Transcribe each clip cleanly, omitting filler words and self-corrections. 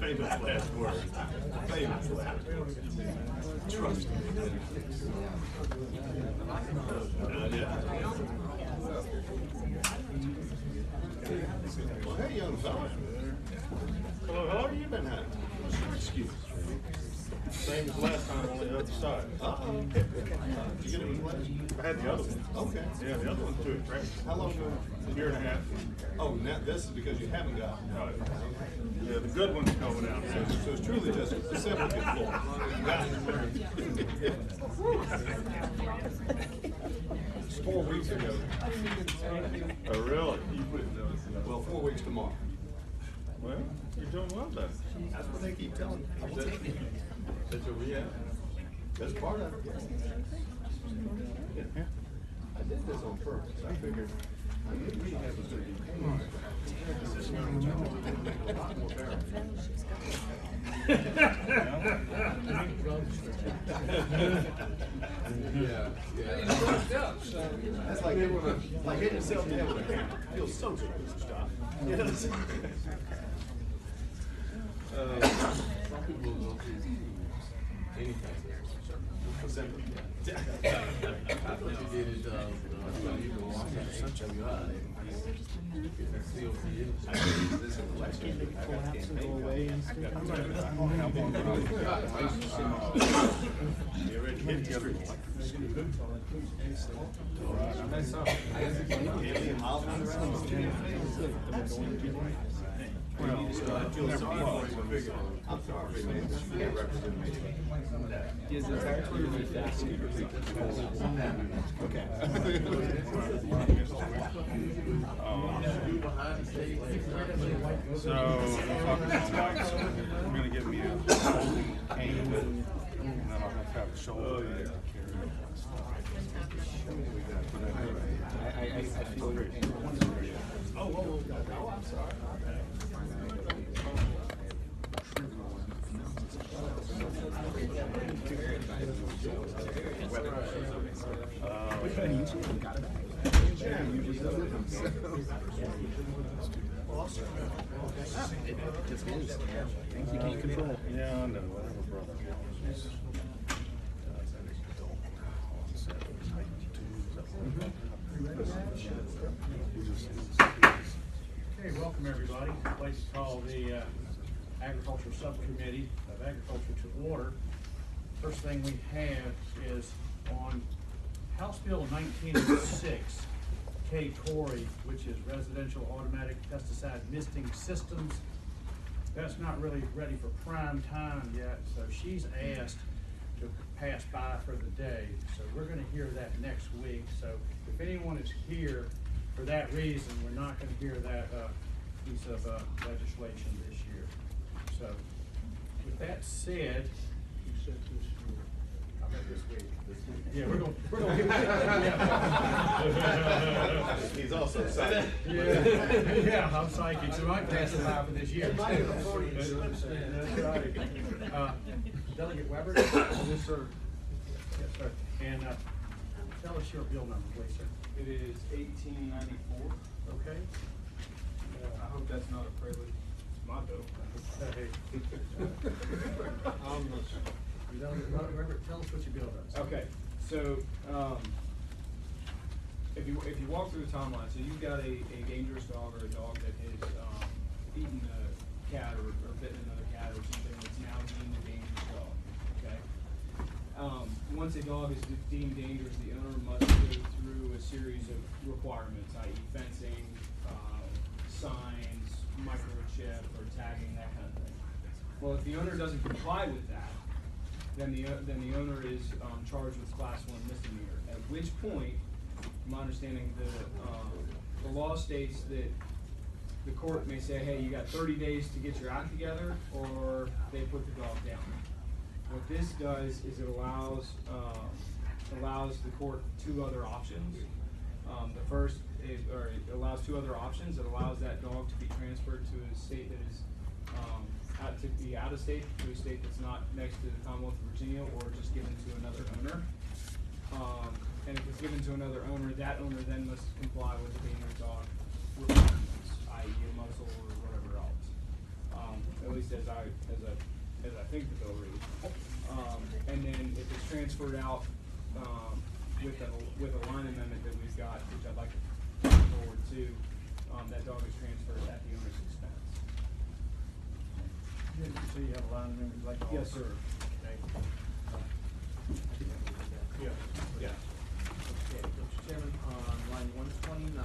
Famous last word. Famous last word. Trust me. Well, hey, young fella. Hello, how long have you been having? Excuse me. Same as last time, only the other side. Okay. Did you get it in place? I had the other one. Okay. Yeah, the other one's too expensive. How long ago? A year and a half. Oh, now this is because you haven't got it. Right. Yeah, the good one's going out. So it's truly just a simple good floor. Got it. It's 4 weeks ago. Oh, really? Well, 4 weeks tomorrow. Well, you're doing well then. That's what they keep telling me. I will take it. That's what we have. That's part of it. Yeah. I did this on purpose. I figured I knew we had to do That's like hitting yourself in the head with a hammer. Feels so good with this stuff. Yes. Some people will do anything. I thought you did it, you can walk in HWI. Well, I'm sorry, man. You can't represent me. Is it actually fast? Okay. So, we're going to give me a holding cane, and then I'll have to have the shoulder. I feel your pain. Oh, I'm sorry. Things you can't control. Yeah, I know. Whatever, brother. Okay, welcome everybody. The place is called the Agriculture Subcommittee of Agriculture to Order. First thing we have is on House Bill 1906, Kay Corey, which is Residential Automatic Pesticide Misting Systems. That's not really ready for prime time yet, so she's asked to pass by for the day. So we're going to hear that next week. So if anyone is here for that reason, we're not going to hear that piece of legislation this year. So with that said, you said this year. I bet this week. Yeah, we're going to give He's also psychic. Yeah, I'm psychic, so I can pass it by for this year. That's right. Delegate Weber? Yes, sir. Yes, sir. And tell us your bill number, please, sir. It is 1894. Okay. I hope that's not a prelude. It's my bill. Hey. Delegate Weber, tell us what your bill does. Okay, so if you walk through the timeline, so you've got a dangerous dog or a dog that has eaten a cat or bitten another cat or something that's now deemed a dangerous dog. Okay. Once a dog is deemed dangerous, the owner must go through a series of requirements, i.e. fencing, signs, microchip, or tagging, that kind of thing. Well, if the owner doesn't comply with that, then the owner is charged with Class 1 misdemeanor. At which point, my understanding, the law states that the court may say, hey, you got 30 days to get your act together, or they put the dog down. What this does is it allows the court two other options. The first is, or it allows two other options. It allows that dog to be transferred to a state that is to be out of state, to a state that's not next to the Commonwealth of Virginia, or just given to another owner. and if it's given to another owner, that owner then must comply with the dangerous dog requirements, i.e. a muzzle or whatever else. At least as I think the bill reads. And then if it's transferred out, with a line amendment that we've got, which I'd like to put forward to, that dog is transferred at the owner's expense. So you have a line amendment like all? Yes, sir. Okay. Yeah. Yeah. Okay, Mr. Chairman, on line 129,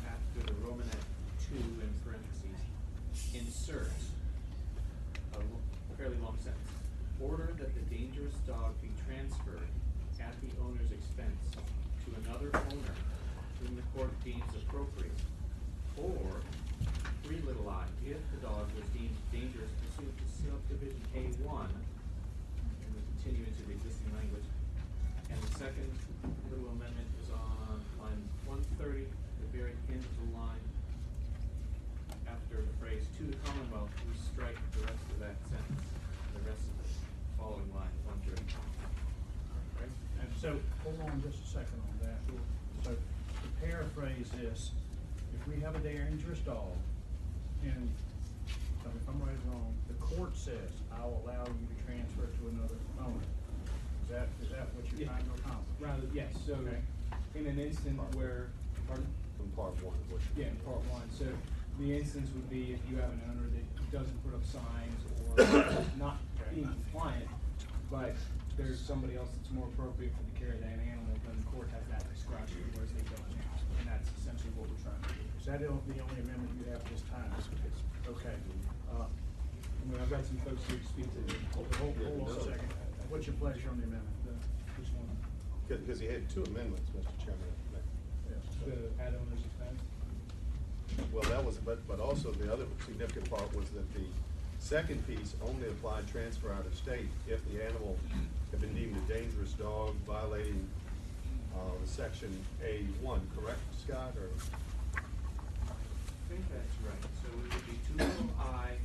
after the Romanet 2 in parentheses, insert a fairly long sentence. Order that the dangerous dog be transferred at the owner's expense to another owner whom the court deems appropriate, or, 3 little I, if the dog was deemed dangerous pursuant to subdivision A1, and we continue into the existing language. And the second little amendment is on line 130, the very end of the line. After the phrase "to the Commonwealth," we strike the rest of that sentence, and the rest of the following line, 130. Okay. And so, hold on just a second on that. So, to paraphrase this, if we have a dangerous dog, and tell me if I'm right or wrong, the court says, I'll allow you to transfer it to another owner. Is that what you're trying to accomplish? Rather, yes, so Okay. in an instant where, pardon? From part one of what you. Yeah, in part one, so the instance would be if you have an owner that doesn't put up signs or not being compliant, but there's somebody else that's more appropriate for the care of that animal, then the court has that discretion, whereas they don't now, and that's essentially what we're trying to do. Is that the only amendment you have this time? Okay. I mean, I've got some folks here to speak to. Hold on a second. What's your pleasure on the amendment? Which one? Because he had 2 amendments, Mr. Chairman. The add owner's expense? Well, that was, but also the other significant part was that the second piece only applied transfer out of state if the animal had been deemed a dangerous dog violating section A1, correct, Scott, or? I think that's right. So it would be 2 little I,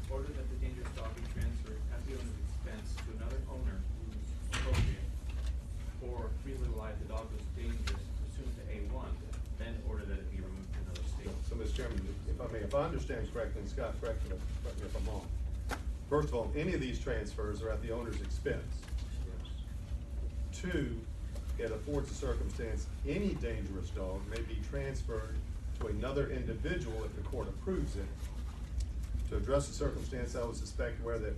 order that the dangerous dog be transferred at the owner's expense to another owner who's appropriate. Or 3 little I, if the dog was dangerous pursuant to A1, then order that it be removed to another state. So, Mr. Chairman, if I understand correctly, and Scott, correct me if I'm wrong. First of all, any of these transfers are at the owner's expense. 2, it affords a circumstance, any dangerous dog may be transferred to another individual if the court approves it, to address a circumstance I would suspect where that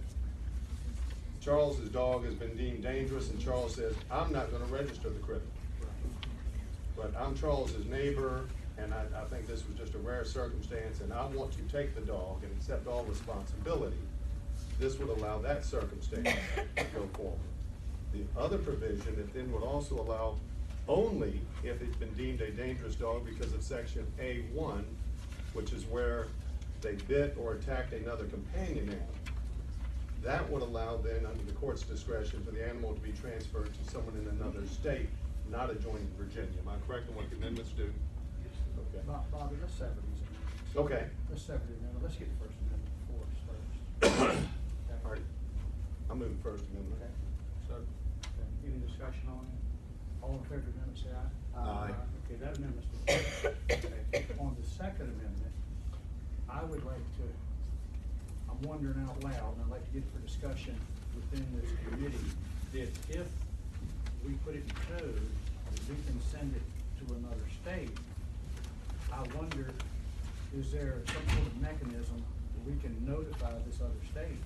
Charles's dog has been deemed dangerous and Charles says, I'm not gonna register the critter. But I'm Charles's neighbor, and I think this was just a rare circumstance, and I want to take the dog and accept all responsibility. This would allow that circumstance to go forward. The other provision, it then would also allow only if it's been deemed a dangerous dog because of section A1, which is where they bit or attacked another companion animal. That would allow then, under the court's discretion, for the animal to be transferred to someone in another state, not adjoining Virginia. Am I correct in what the amendments do? Okay. Bobby, let's sever these amendments. Okay. Let's sever the amendment. Let's get the first amendment before us first. All right. I'll move the first amendment. Okay. So, any discussion on it? All in favor of the amendment, say aye. Aye. Okay, that amendment's been okay. On the second amendment, I would like to, I'm wondering out loud, and I'd like to get for discussion within this committee, that if we put it in code, that we can send it to another state, I wonder, is there some sort of mechanism that we can notify this other state?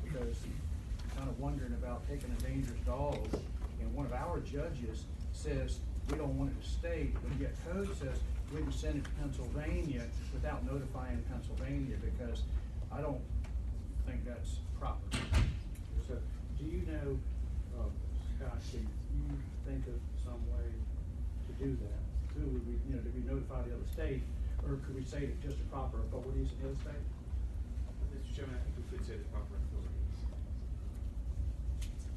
Because I'm kind of wondering about taking a dangerous dog, and one of our judges says we don't want it to stay, but yet code says we can send it to Pennsylvania without notifying Pennsylvania, because I don't think that's proper. So, do you know, Scott, can you think of some way to do that? Who would we, do we notify the other state, or could we say that just the proper authorities in the other state? Mr. Chairman, I think we could say the proper authorities.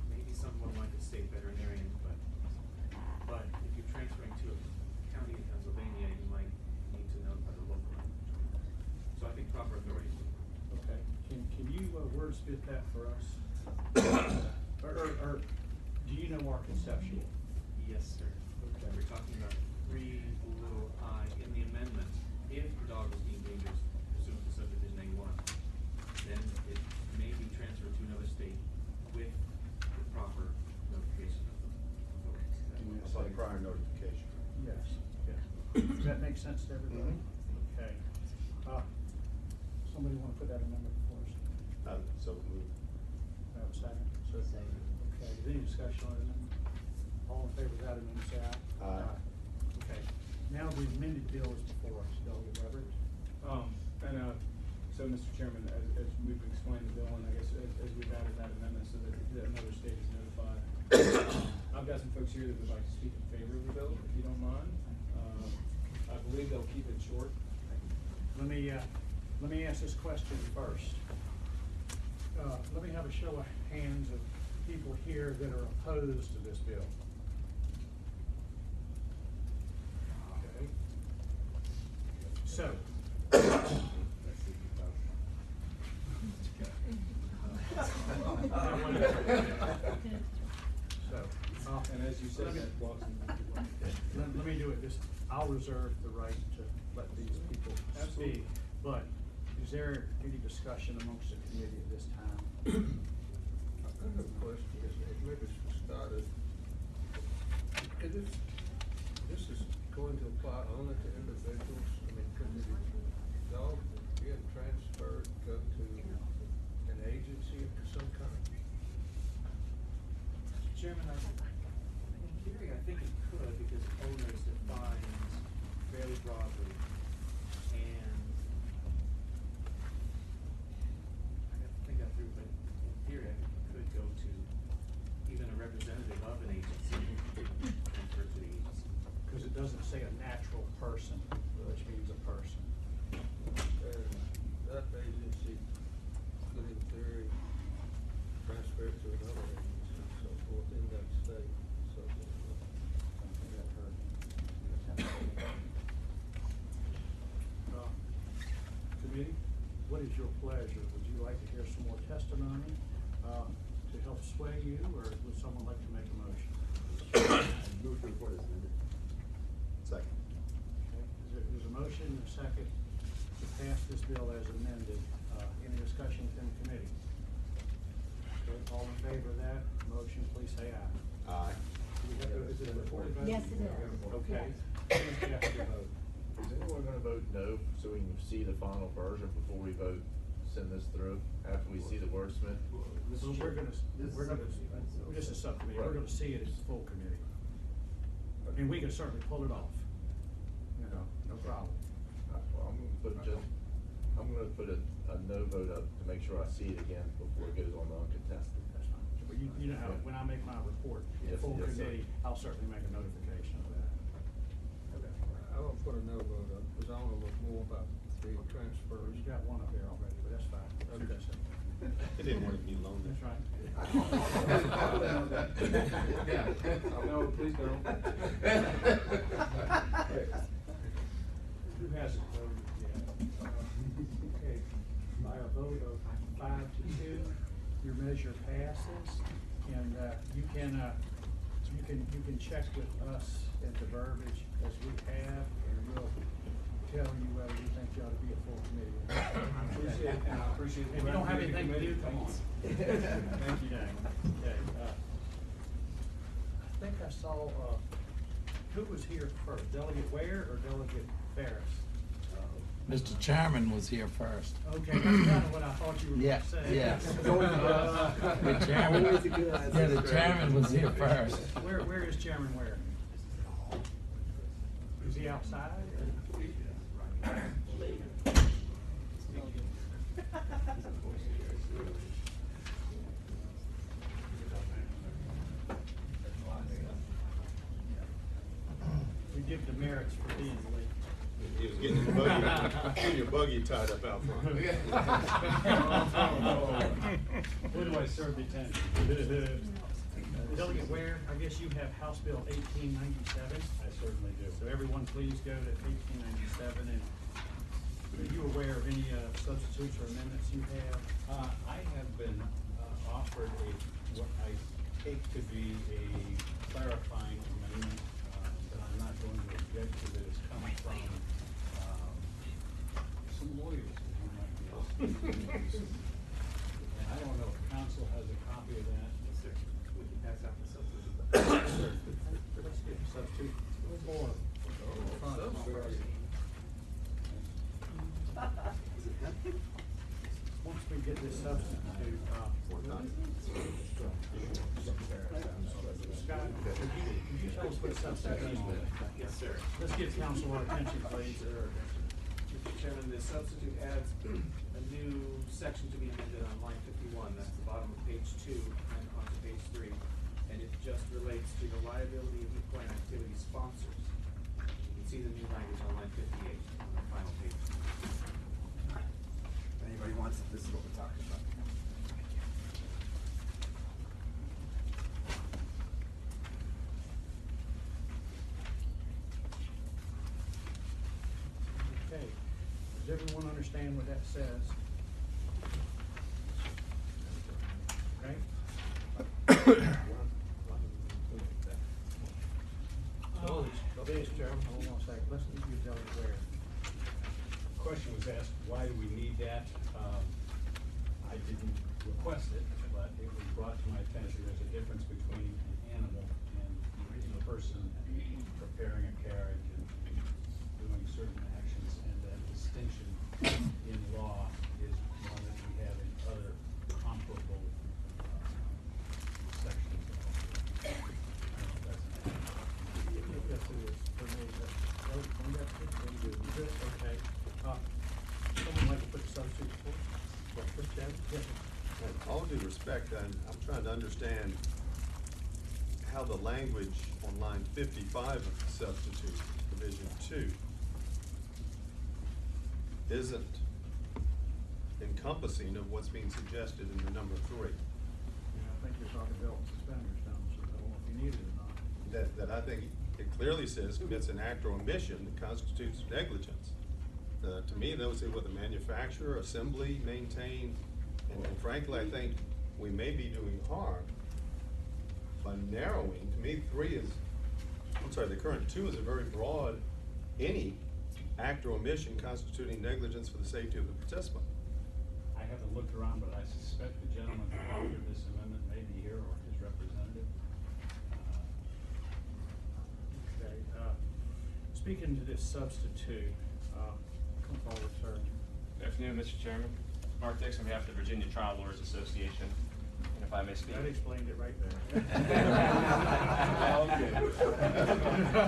Maybe someone like the state veterinarian, but if you're transferring to a county in Pennsylvania, you might need to notify the local. So I think proper authorities. Okay, can you wordsmith that for us? Or do you know our conceptual? Yes, sir. prior notification. Yes, yes. Does that make sense to everybody? Okay. Somebody wanna put that amendment before us? So moved. Have a second? Okay, is there any discussion on it? All in favor of that amendment, say aye. Aye. Okay, now the amended bill is before us, Delegate Weber. So, Mr. Chairman, as we've explained the bill, and I guess as we've added that amendment so that another state is notified, I've got some folks here that would like to speak in favor of the bill, if you don't mind. I believe they'll keep it short. Let me ask this question first. Let me have a show of hands of people here that are opposed to this bill. Okay. So. And as you said, that blocks Let me do it this, I'll reserve the right to let these people speak, but is there any discussion amongst the committee at this time? I have a question, maybe for Scott. This is going to apply only to individuals? I mean, could it all get transferred, go to an agency of some kind? Chairman, in theory, I think it could, because owner is defined fairly broadly, and I have to think that through, but in theory, I think it could go to even a representative of an agency, transfer to the agency. Because it doesn't say a natural person, which means a person. And that agency could in theory transfer to another agency, so forth in that state, so forth. Something that hurt. Committee, what is your pleasure? Would you like to hear some more testimony to help sway you, or would someone like to make a motion? Move to report as amended. Second. Okay, there's a motion and a second to pass this bill as amended. Any discussion within the committee? Okay, all in favor of that motion, please say aye. Aye. Is it a recorded vote? Yes, it is. Okay. Yes. You have to vote. Is anyone gonna vote no, so we can see the final version before we vote, send this through, after we see the wordsmith? Well, we're gonna, this is subcommittee, we're gonna see it as full committee. And we can certainly pull it off, you know, no problem. Well, I'm gonna put a no vote up to make sure I see it again before it goes on the uncontested. That's fine. But you know how, when I make my report, Yes, full yes, sir. committee, I'll certainly make a notification of that. I don't put a no vote up, because I wanna look more about the transfers. You got one up there already, but that's fine. Okay. They didn't want to be lonely. That's right. No, please don't. Who hasn't voted yet? Okay, by a vote of 5-2, your measure passes, and you can check with us at the verbiage as we have, and we'll tell you whether we think you ought to be a full committee. Appreciate it, and I appreciate it. If you don't have anything to do, come on. Thank you, Dan. Okay, I think I saw, who was here first, Delegate Ware or Delegate Ferris? Mr. Chairman was here first. Okay, that's kind of what I thought you were Yeah, going to say. yes. The chairman, Always a good idea. yeah, the chairman was here first. Where is Chairman Ware? Is he outside? We give demerits for being late. He was getting your buggy tied up out front. What do I serve the tenant? Delegate Ware, I guess you have House Bill 1897. I certainly do. So everyone please go to 1897, and are you aware of any substitutes or amendments you have? I have been offered what I take to be a clarifying amendment that I'm not going to object to, that is coming from some lawyers that you might be asking. And I don't know if council has a copy of that. Yes, sir. We can pass out the substitute. Let's get the substitute subsection. Yes, sir. Let's give council our attention, please. Mr. Chairman, the substitute adds a new section to be amended on line 51. That's the bottom of page 2 and onto page 3. And it just relates to the liability of equine activity sponsors. You can see the new language on line 58 on the final page. If anybody wants it, this is what we're talking about. Okay, does everyone understand what that says? Okay? Hold on a second, let's give you tell you where. Question was asked, why do we need that? I didn't request it, but it was brought to my attention, there's a difference between an animal and a person preparing a carriage and doing certain actions, and that distinction in law is one that we have in other comparable sections. I don't know if that's an animal. Yes, it is, for me, okay. Someone like to put the substitute for? Mr. Chairman? Yes, sir. All due respect, I'm trying to understand how the language on line 55 of the substitute, division 2, isn't encompassing of what's being suggested in the number 3. Yeah, I think you're talking belt and suspenders, Tom, so I don't know if you need it or not. That I think it clearly says commits an act or omission that constitutes negligence. To me, those say what the manufacturer, assembly, maintain, and frankly, I think we may be doing harm by narrowing. To me, 3 is, the current 2 is a very broad, any act or omission constituting negligence for the safety of the participant. I haven't looked around, but I suspect the gentleman who authored this amendment may be here or his representative. Okay, speaking to this substitute, come forward, sir. Good afternoon, Mr. Chairman. Mark Dix on behalf of the Virginia Trial Lawyers Association, and if I may speak. That explained it right there.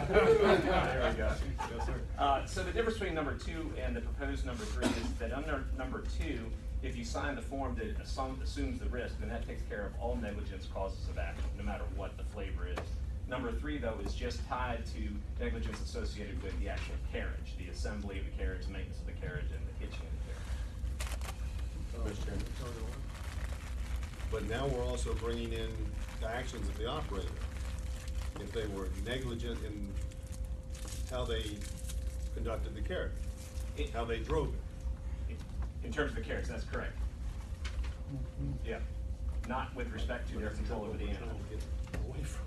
There we go. Yes, sir. So the difference between number 2 and the proposed number 3 is that under number 2, if you sign the form that assumes the risk, then that takes care of all negligence causes of action, no matter what the flavor is. Number 3, though, is just tied to negligence associated with the actual carriage, the assembly of the carriage, maintenance of the carriage, and the hitching of the carriage. Mr. Chairman. But now we're also bringing in the actions of the operator. If they were negligent in how they conducted the carriage, how they drove it. In terms of the carriage, that's correct. Yeah, not with respect to their control over the animal. Away from.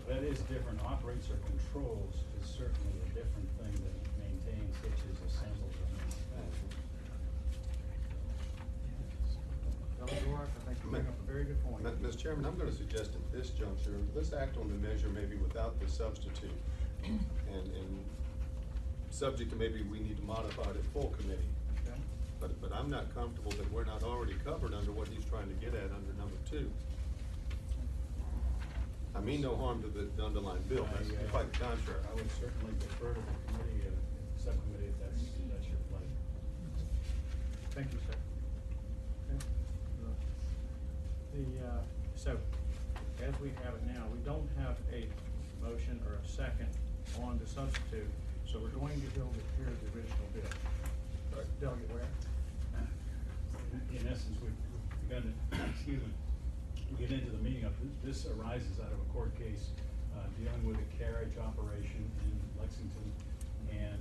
That is different. Operates or controls is certainly a different thing than maintains, which is assembles or manufactures. Dr. Rourke, I think you bring up a very good point. Mr. Chairman, I'm going to suggest at this juncture, let's act on the measure maybe without the substitute. And subject to maybe we need to modify it at full committee. Okay. But I'm not comfortable that we're not already covered under what he's trying to get at under number 2. I mean no harm to the underlying bill, that's quite the contrary. I would certainly defer to the committee, subcommittee, if that's your pleasure. Thank you, sir. Okay. So, as we have it now, we don't have a motion or a second on the substitute, so we're going to go with here the original bill. Delegate Ware? In essence, we've begun to, excuse me, we get into the meaning of this arises out of a court case dealing with a carriage operation in Lexington, and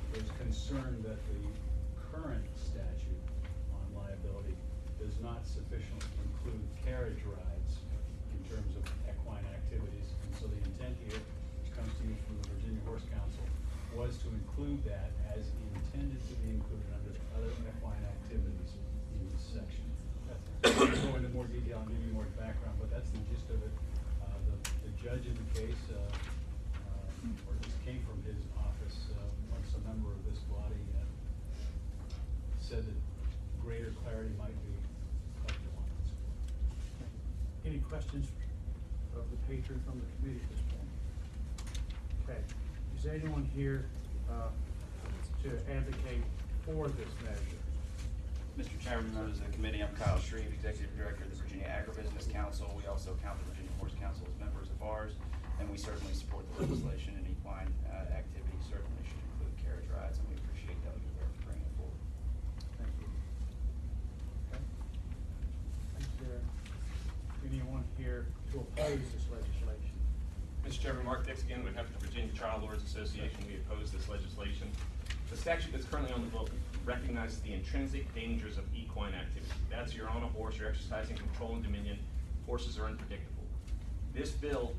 there's concern that the current statute on liability does not sufficiently include carriage rides in terms of equine activities, and so the intent here, which comes to you from the Virginia Horse Council, was to include that as intended to be included under other equine activities in this section. I'll go into more detail and give you more background, but that's the gist of it. The judge in the case, or this came from his office, once a member of this body, said that greater clarity might be helpful on this. Any questions questions of the patron from the committee at this point? Okay, is there anyone here to advocate for this measure? Mr. Chairman, members of the committee, I'm Kyle Shreve, Executive Director of the Virginia Agribusiness Council. We also count the Virginia Horse Council as members of ours, and we certainly support the legislation, and equine activity certainly should include carriage rides, and we appreciate Delegate Burke bringing it forward. Thank you. Okay. Is there anyone here to oppose this legislation? Mr. Chairman, Mark Dix again, with the Virginia Trial Lawyers Association. We oppose this legislation. The statute that's currently on the book recognizes the intrinsic dangers of equine activity. That's you're on a horse, you're exercising control and dominion. Horses are unpredictable. This bill,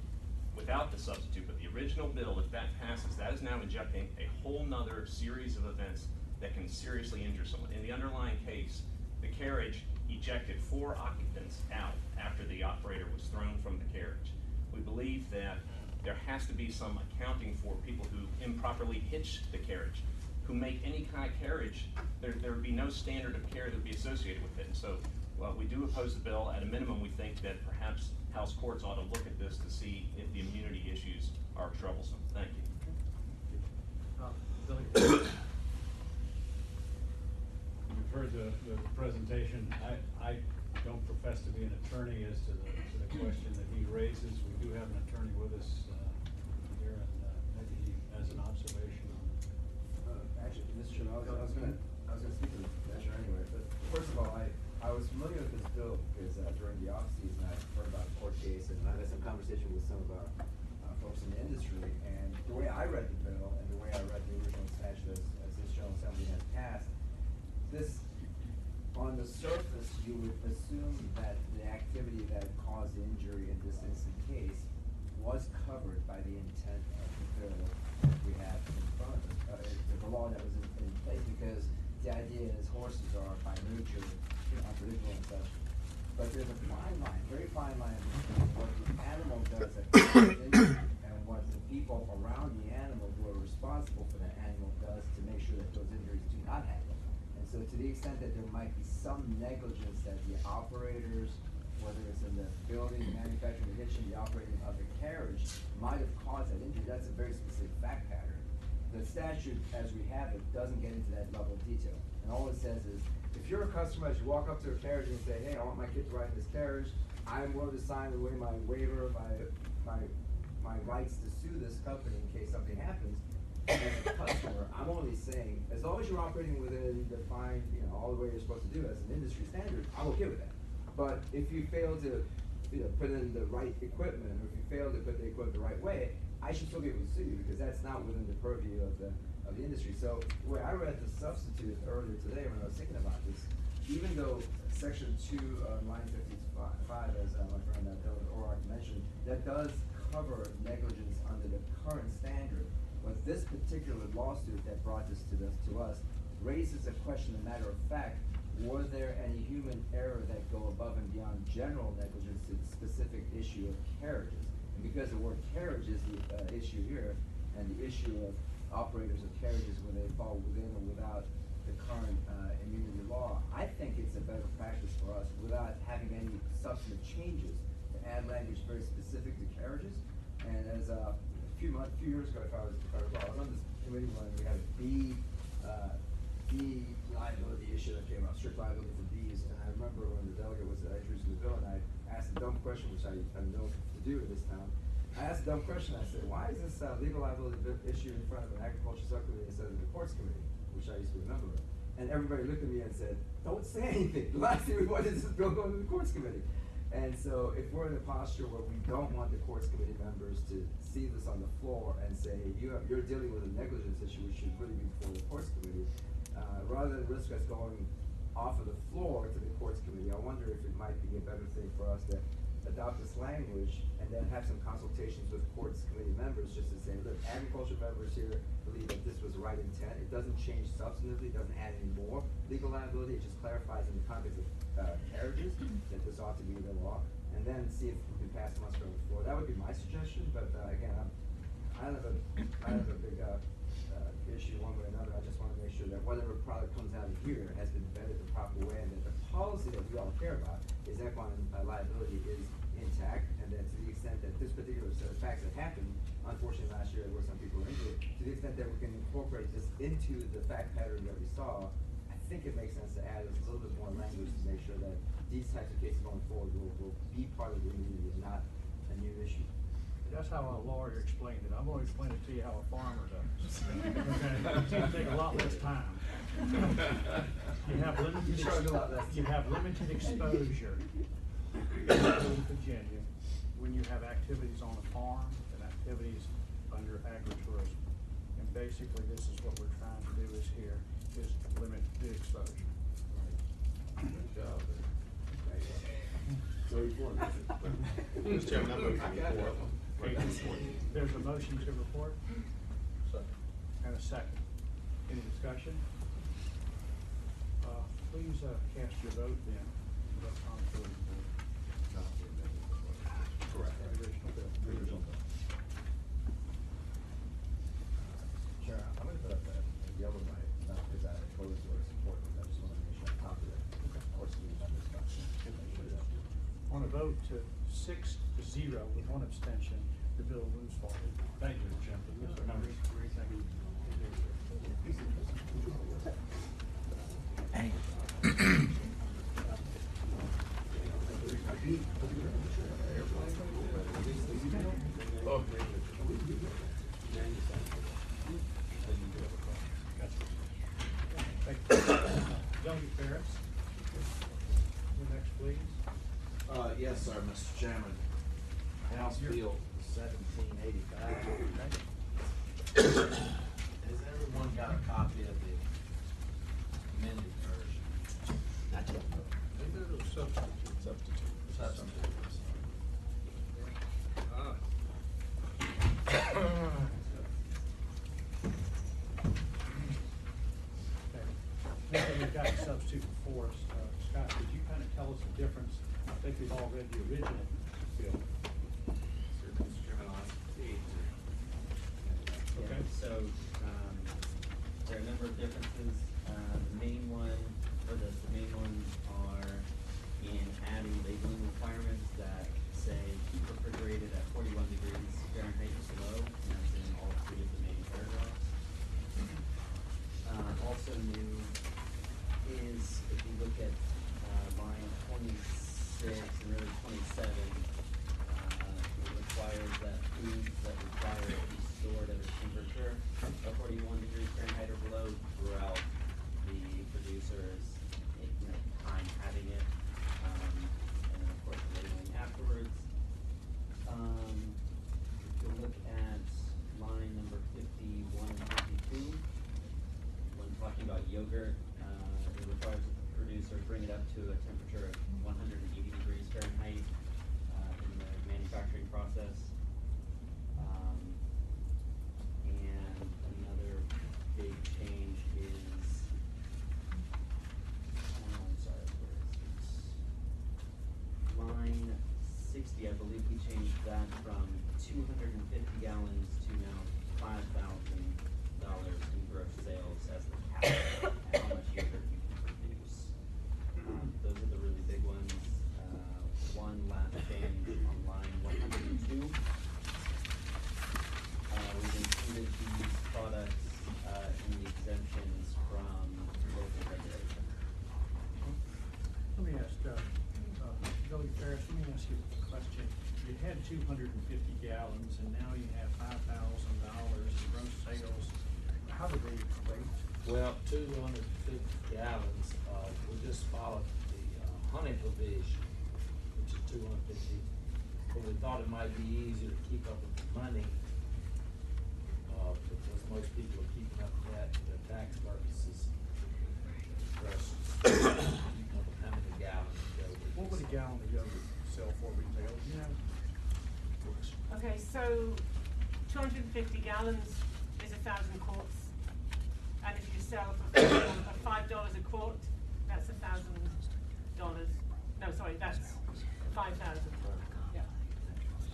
without the substitute, but the original bill, if that passes, that is now injecting a whole nother series of events that can seriously injure someone. In the underlying case, the carriage ejected 4 occupants out after the operator was thrown from the carriage. We believe that there has to be some accounting for people who improperly hitch the carriage, who make any kind of carriage. There would be no standard of care that would be associated with it. And so, while we do oppose the bill, at a minimum, we think that perhaps House courts ought to look at this to see if the immunity issues are troublesome. Thank you. You've heard the presentation. I don't profess to be an attorney as to the question that he raises. We do have an attorney with us here, and maybe he has an observation on it. Actually, Mr. Chairman, I was gonna speak to the measure anyway, but first of all, I was familiar with this bill because during the off season, I heard about the court case, and I had some conversation with some of our folks in the industry, and the way I read the bill, and the way I read the original statute as this General Assembly has passed, this, on the surface, you would assume that the activity that caused injury in this instant case was covered by the intent of the bill that we have in front of us, the law that was in place, because the idea is horses are by nature unpredictable and such. But there's a fine line, very fine line between what the animal does that causes injury and what the people around the animal who are responsible for that animal does to make sure that those injuries do not happen. And so to the extent that there might be some negligence that the operators, whether it's in the building, manufacturing, the hitching, the operating of the carriage, might have caused that injury, that's a very specific fact pattern. The statute, as we have it, doesn't get into that level of detail. And all it says is, if you're a customer, as you walk up to a carriage and say, hey, I want my kid to ride in this carriage, I'm willing to sign away my waiver, my rights to sue this company in case something happens. As a customer, I'm only saying, as long as you're operating within the fine, all the way you're supposed to do as an industry standard, I'm okay with that. But if you fail to, put in the right equipment, or if you fail to put the equipment the right way, I should still be able to sue you because that's not within the purview of the industry. So the way I read the substitute earlier today when I was thinking about this, even though section 2, line 55, as my friend Orrock mentioned, that does cover negligence under the current standard, but this particular lawsuit that brought this to us raises a question, a matter of fact, was there any human error that go above and beyond general negligence to the specific issue of carriages? And because the word carriage is the issue here, and the issue of operators of carriages when they fall within or without the current immunity law, I think it's a better practice for us, without having any substantive changes, to add language very specific to carriages. And as a few years ago, if I recall, I was on this committee when we had a bee liability issue that came up, strict liability for bees. And I remember when the delegate was introducing the bill, and I asked a dumb question, which I know to do in this town. I asked a dumb question. I said, why is this legal liability issue in front of an agriculture subcommittee instead of the courts committee, which I used to remember? And everybody looked at me and said, don't say anything. The last thing we want is this bill going to the courts committee. And so if we're in a posture where we don't want the courts committee members to see this on the floor and say, you're dealing with a negligence issue, which should really be before the courts committee, rather than risk us going off of the floor to the courts committee, I wonder if it might be a better thing for us to adopt this language and then have some consultations with courts committee members just to say, look, agriculture members here believe that this was the right intent. It doesn't change substantively, it doesn't add any more legal liability, it just clarifies in the context of carriages that this ought to be the law, and then see if we can pass muster on the floor. That would be my suggestion, but again, I don't have a big issue one way or another. I just want to make sure that whatever product comes out of here has been vetted the proper way, and that the policy that we all care about is equine liability is intact, and that to the extent that this particular set of facts that happened, unfortunately last year there were some people injured, to the extent that we can incorporate this into the fact pattern that we saw, I think it makes sense to add a little bit more language to make sure that these types of cases going forward will be part of the community and not a new issue. That's how a lawyer explained it. I'm going to explain it to you how a farmer does. Okay, it's going to take a lot less time. You have limited, you have limited exposure in Virginia when you have activities on a farm and activities under agritourism. And basically, this is what we're trying to do is here, is limit the exposure. Good job there. Mr. Chairman, I move to report. There's a motion to report Second. and a second. Any discussion? Please cast your vote then. Correct. The original bill. Sure, I'm gonna put up that yellow light, not because I oppose or support it, I just wanna make sure I'm confident. Of course, we remember stuff. On a vote to 6-0 with one abstention, the bill moves forward. Thank you, Mr. Chairman. Yes, sir. Thank you. Hey. Thank you. Delegate Ferris. You're next, please. Yes, sir, Mr. Chairman. House Bill 1785. Has everyone got a copy of the amended version? Not yet. They do those substitute. Okay. Now that we've got the substitute before us, Scott, could you kind of tell us the difference? I think we've all read the original bill. Mr. Chairman, I'll ask the Okay. So, there are a number of differences. The main one, or the main ones are in adding labeling requirements that say keep refrigerated at 41 degrees Fahrenheit or below, and that's in all three of the main paragraphs. Also new is, if you look at line 26 and really 27, it requires that foods that require it be stored at a temperature of 41 degrees Fahrenheit or below throughout the producer's time having it, and then of course labeling afterwards. If you look at line number 51 and 52, when talking about yogurt, it requires that the producer bring it up to a temperature of 180 degrees Fahrenheit in the manufacturing process. And another big change is, I'm sorry, where is it? Line 60, I believe we changed that from 250 gallons to now $5,000 in gross sales as the cap and how much yogurt you can produce. Those are the really big ones. One last change on line 102. We've included these products in the exemptions from local regulation. Let me ask, Delegate Ferris, let me ask you a question. You had 250 gallons and now you have $5,000 in gross sales. How do they equate? Well, 250 gallons, we just followed the honey provision, which is 250. But we thought it might be easier to keep up with the money, because most people are keeping up with that for their tax purposes. Versus how many gallons of yogurt. What would a gallon of yogurt sell for retail? You know? Okay, so 250 gallons is 1,000 quarts. And if you sell for $5 a quart, that's $1,000. No, sorry, that's 5,000. Yeah.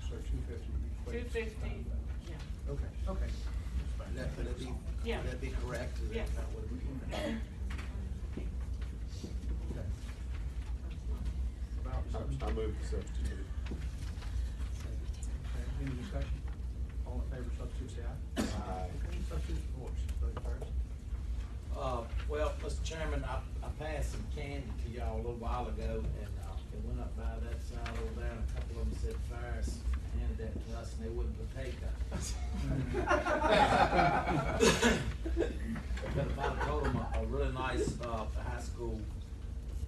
So 250. 250, yeah. Okay, okay. Would that be, Yeah. would that be correct? Is that Yes. not what we can? Okay. About I move to substitute. handed to y'all a little while ago, and, it went up by that side over there, and a couple of them said Ferris handed that to us, and they wouldn't partake of it. But if I'd told them a really nice, high school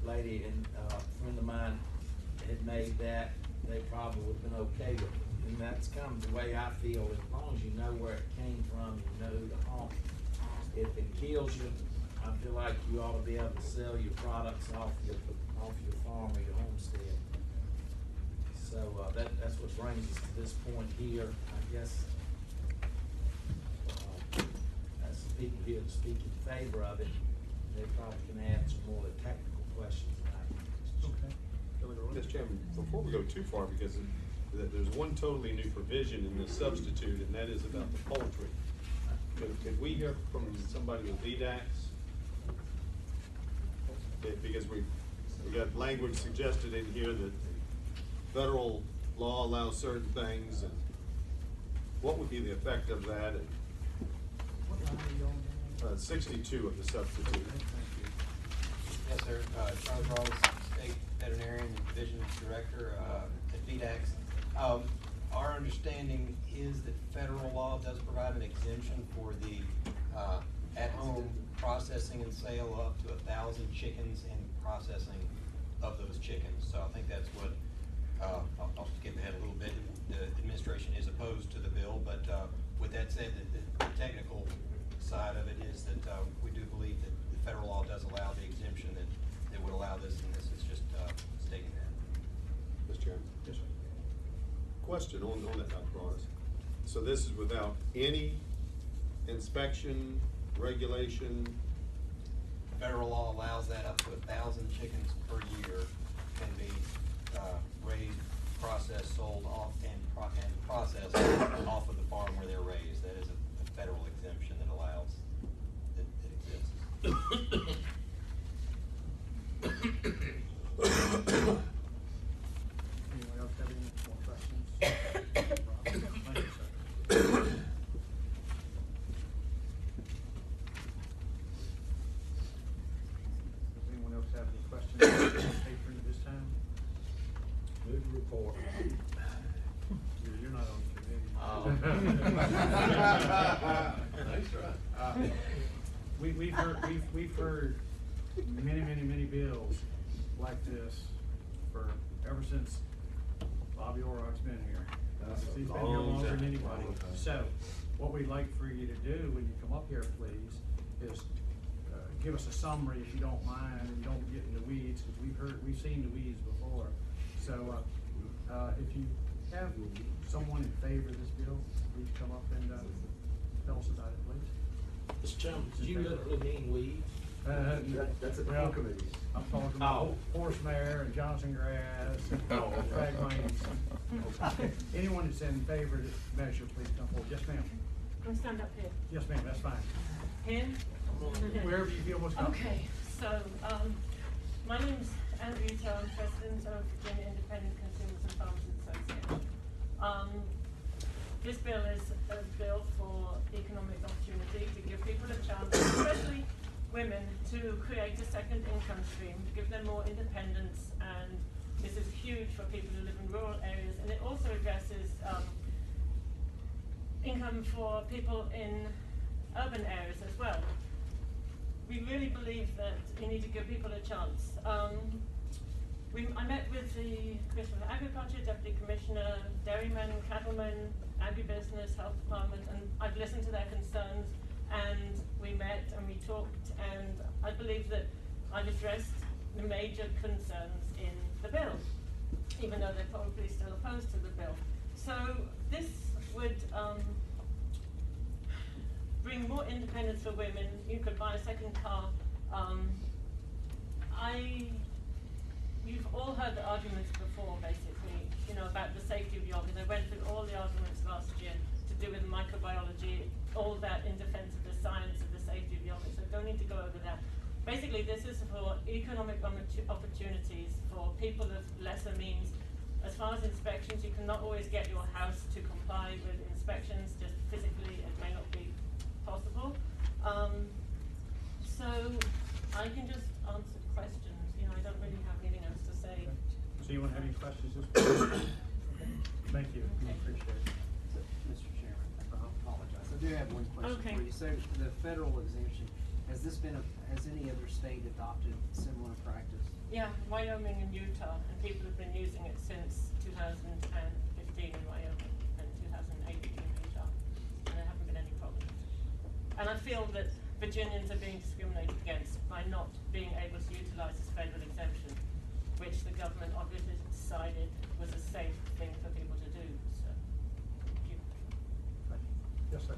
lady and, a friend of mine had made that, they probably would've been okay with it. And that's kind of the way I feel, as long as you know where it came from, you know who to harm. If it kills you, I feel like you ought to be able to sell your products off your farm or your homestead. So, that's what brings us to this point here, I guess. As the people here to speak in favor of it, they probably can answer more of the technical questions tonight. Okay. Mr. Chairman, before we go too far, because there's one totally new provision in this substitute, and that is about the poultry. Could we hear from somebody with VDAX? Because we got language suggested in here that federal law allows certain things, and what would be the effect of that? And What line are you on? 62 of the substitute. Yes, sir. Charlie Rawls, State Veterinarian and Division Director at VDAX. Our understanding is that federal law does provide an exemption for the at-home processing and sale up to 1,000 chickens and processing of those chickens. So I think that's what, I'll skip ahead a little bit. The administration is opposed to the bill, but with that said, the technical side of it is that we do believe that the federal law does allow the exemption that would allow this, and this is just stating that. Mr. Chairman. Yes, sir. Question on that, Dr. Broadus. So this is without any inspection, regulation? Federal law allows that up to 1,000 chickens per year can be raised, processed, sold off, and processed off of the farm where they're raised. That is a federal exemption that allows, that exists. Anyone else have any more questions? Thank you, sir. Does anyone else have any questions on paper at this time? Move the report. You're not on the committee. We've heard many bills like this ever since Bobby Orrock's been here. He's been here longer than anybody. So, what we'd like for you to do when you come up here, please, is give us a summary if you don't mind, and don't get in the weeds, because we've seen the weeds before. So, if you have someone in favor of this bill, please come up and tell us about it, please. Mr. Chairman, did you literally mean weeds? That's a full committee. I'm talking about horsemeyer and Johnson grass and fragmites. Anyone that's in favor of this measure, please come forward. Yes, ma'am. Can I stand up here? Yes, ma'am, that's fine. Here? Wherever you feel most comfortable. Okay, so, my name's Andrea, I'm president of Virginia Independent Consumers and Farmers Association. This bill is a bill for economic opportunity, to give people a chance, especially women, to create a second income stream, to give them more independence, and this is huge for people who live in rural areas, and it also addresses income for people in urban areas as well. We really believe that we need to give people a chance. I met with the Commissioner of Agriculture, Deputy Commissioner, dairymen, cattlemen, agribusiness, health department, and I've listened to their concerns, and we met and we talked, and I believe that I've addressed the major concerns in the bill, even though they're probably still opposed to the bill. So this would bring more independence for women. You could buy a second car. You've all heard the arguments before, basically, about the safety of yogurt. I went through all the arguments last year to do with microbiology, all that in defense of the science of the safety of yogurt, so don't need to go over that. Basically, this is for economic opportunities for people of lesser means. As far as inspections, you cannot always get your house to comply with inspections, just physically it may not be possible. So I can just answer questions really have anything else to say. So you wanna have any questions? Thank you, I appreciate it. So, Mr. Chairman, I apologize. I do have one question Okay. for you. So the federal exemption, has any other state adopted similar practice? Yeah, Wyoming and Utah, and people have been using it since 2015 in Wyoming and 2018 in Utah, and there haven't been any problems. And I feel that Virginians are being discriminated against by not being able to utilize this federal exemption, which the government obviously decided was a safe thing for people to do, so, thank you. Yes, sir.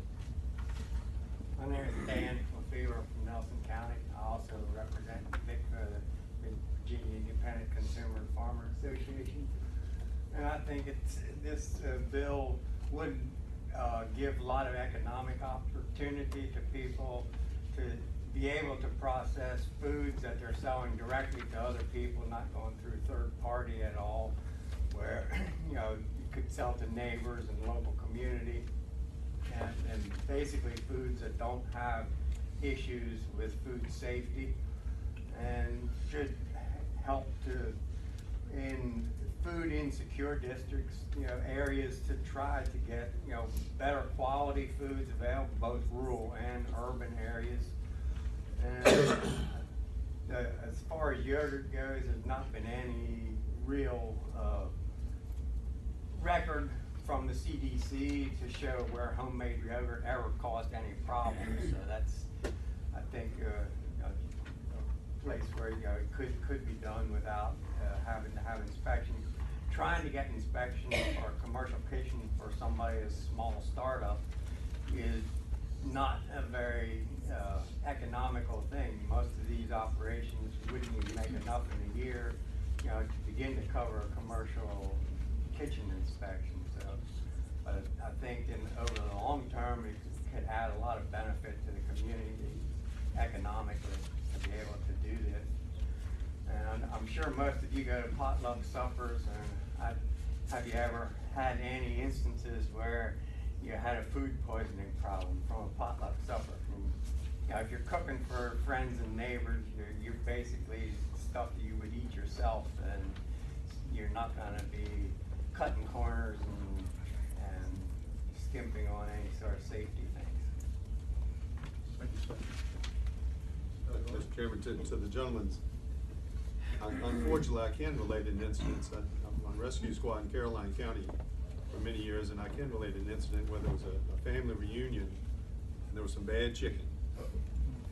My name is Dan Lefevre from Nelson County. I also represent the Virginia Independent Consumer and Farmer Association. And I think this bill would give a lot of economic opportunity to people to be able to process foods that they're selling directly to other people, not going through third party at all, where you could sell to neighbors and local community. And basically foods that don't have issues with food safety, and should help in food insecure districts, areas to try to get, better quality foods available, both rural and urban areas. And as far as yogurt goes, there's not been any real record from the CDC to show where homemade yogurt ever caused any problems. So that's, I think, a place where it could be done without having to have inspection. Trying to get inspection or commercial kitchen for somebody as small a startup is not a very economical thing. Most of these operations wouldn't even make enough in a year, to begin to cover a commercial kitchen inspection. So, but I think over the long term, it could add a lot of benefit to the community economically to be able to do this. And I'm sure most of you go to potluck suppers, and have you ever had any instances where you had a food poisoning problem from a potluck supper? And, if you're cooking for friends and neighbors, you're basically stuff that you would eat yourself, and you're not going to be cutting corners and skimping on any sort of safety things. Thank you, sir. Mr. Chairman, to the gentleman's, unfortunately, I can relate an incident. I'm on rescue squad in Caroline County for many years, and I can relate an incident where there was a family reunion, and there was some bad chicken.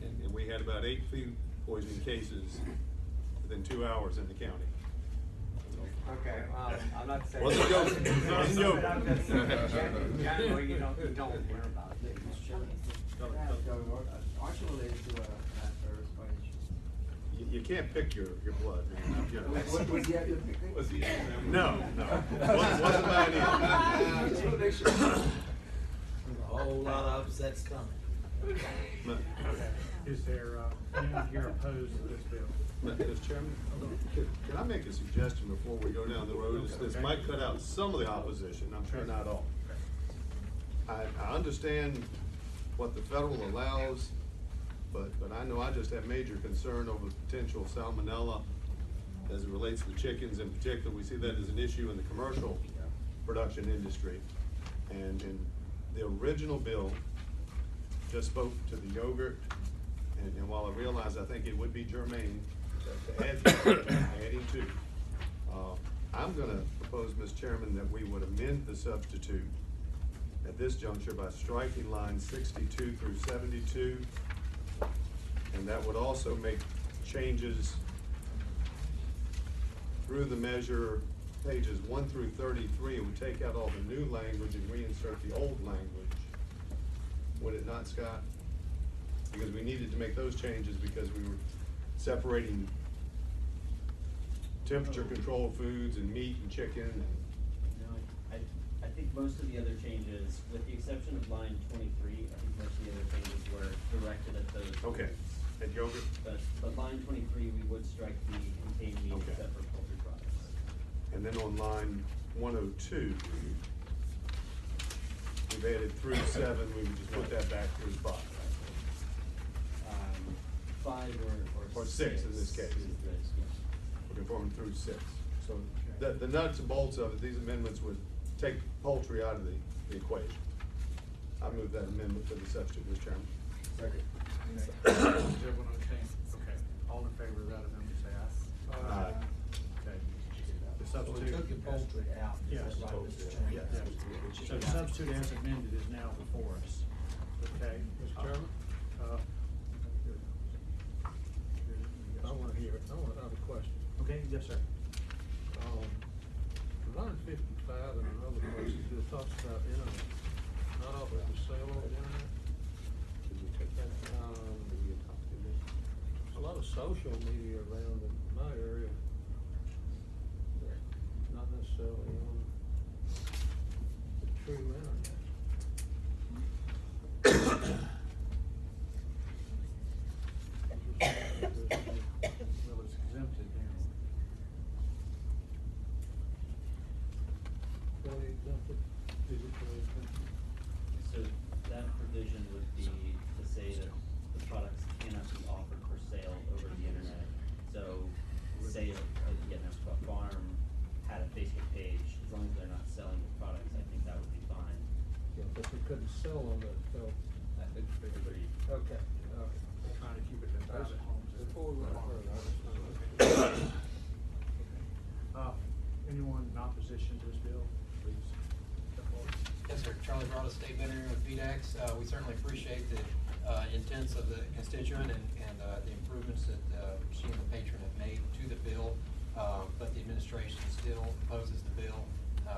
And we had about 8 food poisoning cases within 2 hours in the county. Okay, I'm not saying. Wasn't joking. Wasn't joking. I'm just saying, generally, you don't hear about it. Aren't you related to Matt Ferris by any chance? You can't pick your blood. Was he at the picnic? Was he? No. Wasn't by any. Just wanna make sure. There's a whole lot of upset stomach. Is there, anyone here opposed to this bill? Mr. Chairman, can I make a suggestion before we go down the road? This might cut out some of the opposition, I'm sure not all. I understand what the federal allows, but I know I just have major concern over potential salmonella as it relates to chickens in particular. We see that as an issue in the commercial production industry. And in the original bill just spoke to the yogurt, and while I realize I think it would be germane to add adding to, I'm gonna propose, Mr. Chairman, that we would amend the substitute at this juncture by striking lines 62 through 72, and that would also make changes through the measure pages 1 through 33. It would take out all the new language and reinsert the old language. Would it not, Scott? Because we needed to make those changes because we were separating temperature controlled foods and meat and chicken. No, I think most of the other changes, with the exception of line 23, I think most of the other changes were directed at those. Okay, at yogurt? But line 23, we would strike the contained meat Okay. except for poultry products. And then on line 102, we've added through 7, we would just put that back through 5. 5 or 6 in this case. is this, yeah. looking forward through 6. So the nuts and bolts of it, these amendments would take poultry out of the equation. I move that amendment for the substitute, Mr. Chairman. Second. Does everyone understand? Okay, all in favor of that amendment, say aye. Aye. Okay. The So we substitute. took your poultry out, is Yes. that right, Mr. Chairman? Yes. So the substitute as amended is now before us. Okay. Mr. Chairman? I wanna hear it, I have a question. Okay, yes, sir. Line 55 and another places, it talks about internet, not all of the sale on the internet. Did we take that, a lot of social media around in my area, not necessarily on the true internet. Well, it's exempted now. Fully exempted, is it fully exempted? So that provision would be to say that the products cannot be offered for sale over the internet. So say a farm had a Facebook page, as long as they're not selling the products, I think that would be fine. Yeah, but we couldn't sell on that, so. Agreed. Okay, all right. We're trying to keep it in private homes. Before we went further, I just wanted to. Anyone in opposition to this bill, please step forward. Yes, sir. Charlie Broad, State Veterinarian with VDAX. We certainly appreciate the intents of the constituent and the improvements that she and the patron have made to the bill, but the administration still opposes the bill.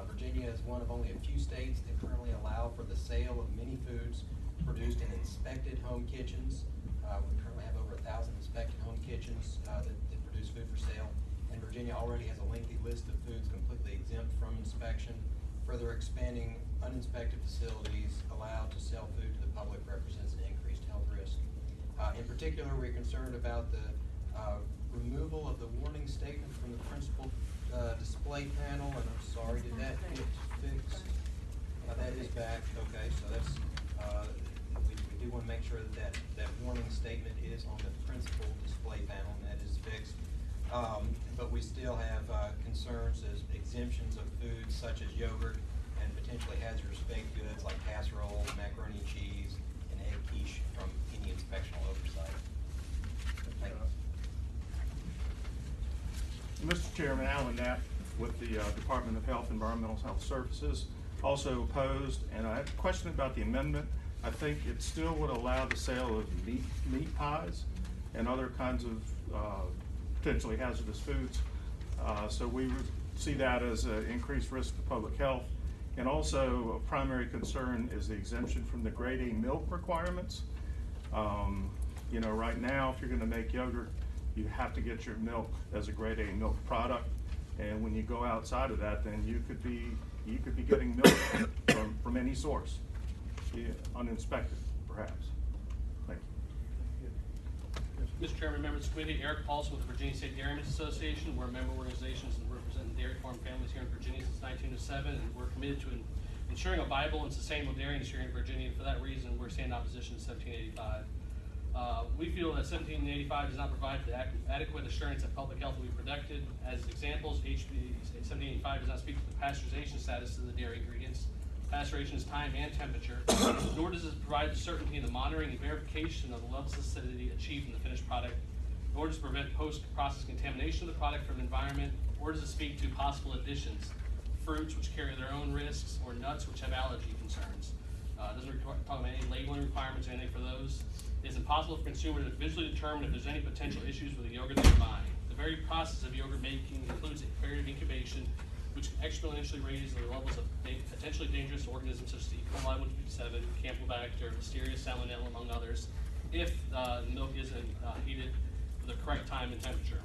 Virginia is one of only a few states that currently allow for the sale of many foods produced in inspected home kitchens. We currently have over 1,000 inspected home kitchens that produce food for sale. And Virginia already has a lengthy list of foods completely exempt from inspection. Further expanding uninspected facilities allowed to sell food to the public represents an increased health risk. In particular, we're concerned about the removal of the warning statement from the principal display panel, and I'm sorry, did that get fixed? That is back, okay, so that's, we do want to make sure that that warning statement is on the principal display panel, and that is fixed. But we still have concerns as exemptions of foods such as yogurt and potentially hazardous baked goods like casserole, macaroni and cheese, and egg quiche from any inspectional oversight. Thank you. Mr. Chairman, Alan Knapp with the Department of Health, Environmental Health Services, also opposed, and I have a question about the amendment. I think it still would allow the sale of meat pies and other kinds of potentially hazardous foods. So we would see that as an increased risk to public health. And also a primary concern is the exemption from the grade A milk requirements. You know, right now, if you're gonna make yogurt, you have to get your milk as a grade A milk product. And when you go outside of that, then you could be getting milk from any source, uninspected, perhaps. Thank you. Mr. Chairman, members of the committee, Eric Paulson with the Virginia State Dairymen's Association. We're member organizations and representing dairy farm families here in Virginia since 1907, and we're committed to ensuring a viable and sustainable dairy industry in Virginia. And for that reason, we're standing in opposition to 1785. We feel that 1785 does not provide the adequate assurance that public health will be protected. As examples, HB 1785 does not speak to the pasteurization status of the dairy ingredients, pasteurization is time and temperature, nor does it provide the certainty in the monitoring and verification of the levels of acidity achieved in the finished product, nor does it prevent post-process contamination of the product from the environment, or does it speak to possible additions, fruits which carry their own risks, or nuts which have allergy concerns. It doesn't talk about any labeling requirements or anything for those. It is impossible for consumers to visually determine if there's any potential issues with the yogurt they're buying. The very process of yogurt making includes a period of incubation, which exponentially raises the levels of potentially dangerous organisms such as E. coli 157, Campylobacter, Listeria, Salmonella, among others, if the milk isn't heated for the correct time and temperature.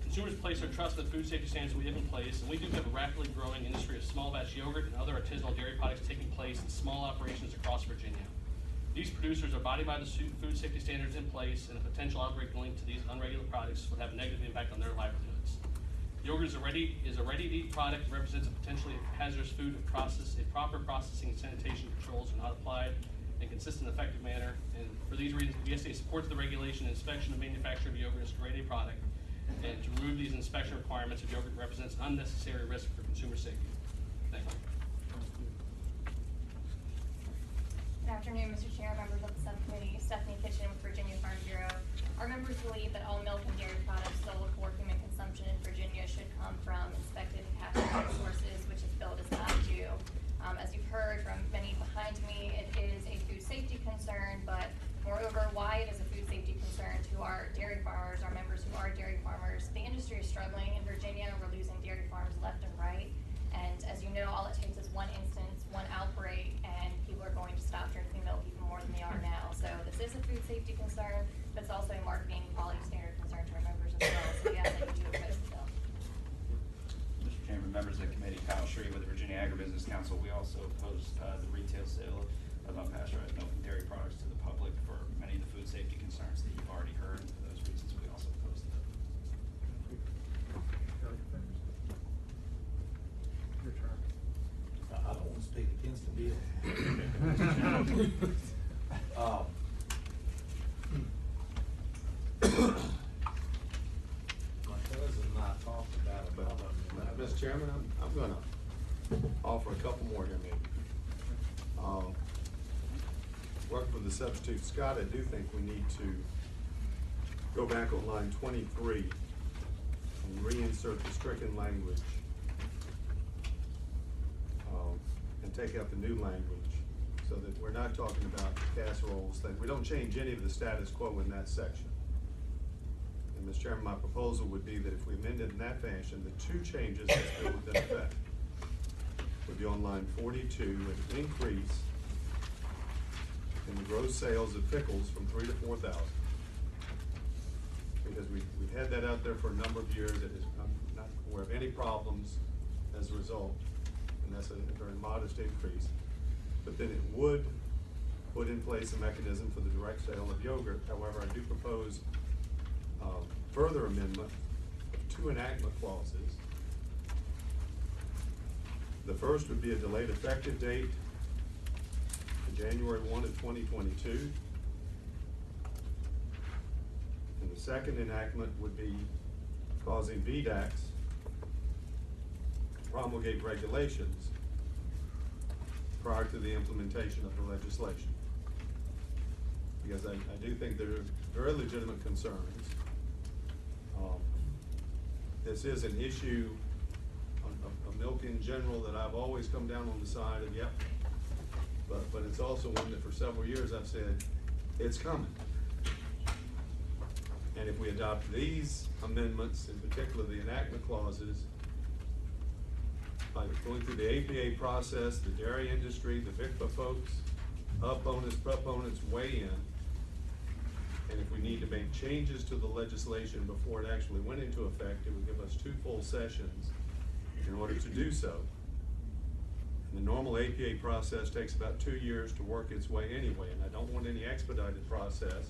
Consumers place their trust in the food safety standards we have in place, and we do have a rapidly growing industry of small batch yogurt and other artisanal dairy products taking place in small operations across Virginia. These producers are abiding by the food safety standards in place, and a potential outbreak linked to these unregulated products would have a negative impact on their livelihoods. Yogurt is a ready-to-eat product that represents a potentially hazardous food if proper processing and sanitation controls are not applied in a consistent and effective manner. And for these reasons, the VSA supports the regulation and inspection of manufacture of yogurt as a grade A product and to remove these inspection requirements if yogurt represents an unnecessary risk for consumer safety. Thank you. Good afternoon, Mr. Chair, members of the subcommittee. Stephanie Kitchen with Virginia Farm Bureau. Our members believe that all milk and dairy products sold for human consumption in Virginia should come from inspected and categorized sources, which is billed as not due. As you've heard from many behind me, it is a food safety concern, but moreover, why it is a food safety concern to our dairy farmers, our members who are dairy farmers. The industry is struggling in Virginia. We're losing dairy farms left and right. And as you know, all it takes is one instance, one outbreak, and people are going to stop drinking milk even more than they are now. So this is a food safety concern, but it's also a marketing and quality standard concern to our members as well. So we ask that you do oppose the bill. Mr. Chairman, members of the committee, Kyle Shreve with the Virginia Agribusiness Council. We also oppose the retail sale of unpasteurized milk and dairy products to the public for many of the food safety concerns that you've already heard. And for those reasons, we also oppose the bill. Your turn. I don't want to speak against the bill. My cousin and I talked about it, but Mr. Chairman, I'm gonna offer a couple more here, maybe. Working for the substitute, Scott, I do think we need to go back on line 23 and reinsert the stricken language and take out the new language so that we're not talking about casseroles, that we don't change any of the status quo in that section. And Mr. Chairman, my proposal would be that if we amend it in that fashion, the two changes that still within effect would be on line 42, an increase in the gross sales of pickles from 3,000 to 4,000. Because we've had that out there for a number of years. It is, I'm not aware of any problems as a result, and that's a very modest increase. But then it would put in place a mechanism for the direct sale of yogurt. However, I do propose further amendment of 2 enactment clauses. The first would be a delayed effective date to January 1 of 2022. And the second enactment would be causing VDACs to promulgate regulations prior to the implementation of the legislation. Because I do think there are very legitimate concerns. This is an issue of milk in general that I've always come down on the side of, yep, but it's also one that for several years I've said, it's coming. And if we adopt these amendments, in particular the enactment clauses, by going through the APA process, the dairy industry, the VICPA folks, opponents, proponents weigh in, and if we need to make changes to the legislation before it actually went into effect, it would give us 2 full sessions in order to do so. And the normal APA process takes about 2 years to work its way anyway, and I don't want any expedited process.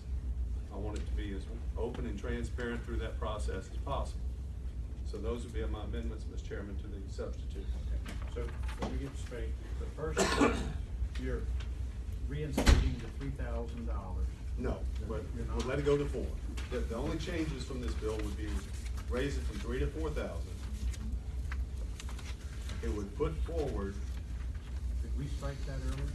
I want it to be as open and transparent through that process as possible. So those would be my amendments, Mr. Chairman, to the substitute. Okay. So let me get straight. The first, you're reinstating the $3,000. No, but we'll let it go to 4. The only changes from this bill would be raise it from 3,000 to 4,000. It would put forward. Did we strike that earlier?